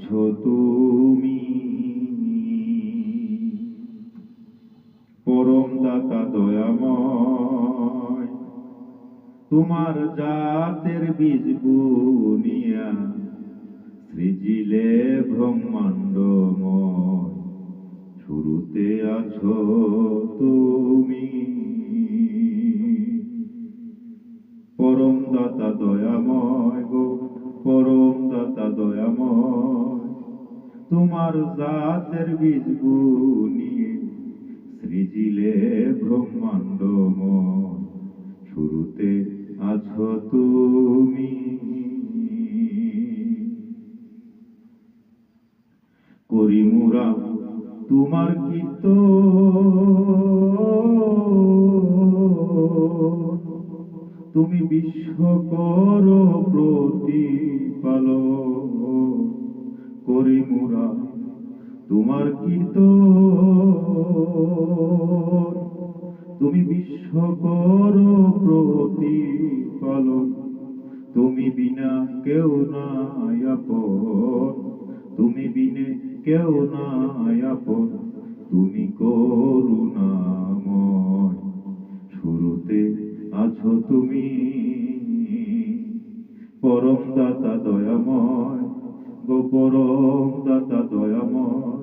আছো তুমি, পরম দাতা দয়াময়। তোমার জাতের বীজ বুনিয়া সৃজিলে ব্রহ্মাণ্ডময়। শুরুতে আছো তুমি, পরম দাতা দয়াময় গো, পরম দাতা দয়াময়। তোমার জাতের বীজ বুনিয়ে সৃজিলে ব্রহ্মাণ্ডময়। শুরুতে আছো তুমি, করি মোরা তোমার কীর্তন। তুমি বিশ্ব করো প্রতিপালন। করি মোরা তোমার কীর্তন। তুমি বিশ্ব করো প্রতিপালন। তুমি বিনা কেউ নাই আপন, তুমি বিনে কেউ নাই আপন। তুমি করুণাময়, শুরুতে আছো তুমি, পরম দাতা দয়াময় গো, পরম দাতা দয়াময়।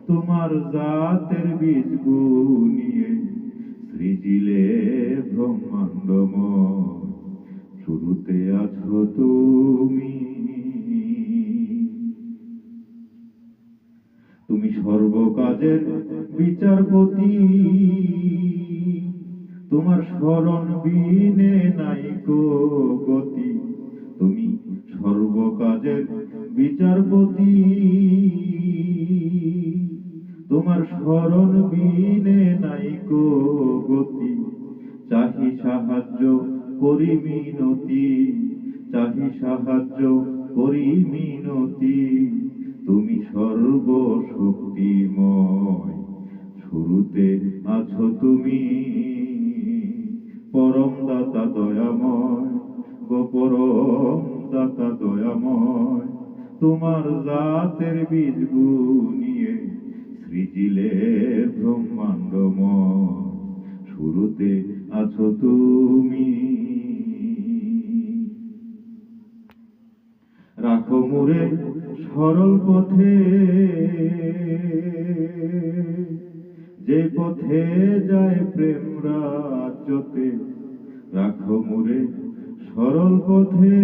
তোমার জাতের বীজ বুনিয়ে সৃজিলে ব্রহ্মাণ্ডময়। শুরুতে আছো তুমি, তুমি সর্বকাজের বিচারপতি। তোমার শরণ বিনে নাইকো গতি। তুমি সর্বকাজের বিচারপতি। তোমার শরণ বিনে নাইকো গতি। চাহি সাহায্য করি মিনতি, চাহি সাহায্য করি মিনতি। তুমি সর্বশক্তিময়, শুরুতে আছো তুমি, পরম দাতা দয়াময় গো, পরম দাতা দয়াময়। তোমার জাতের বীজ বুনিয়ে সৃজিলে ব্রহ্মাণ্ডময়। শুরুতে আছো তুমি, রাখো মোরে সরল পথে, যে পথে যায় প্রেম রাজ্যতে। রাখো মোরে সরল পথে,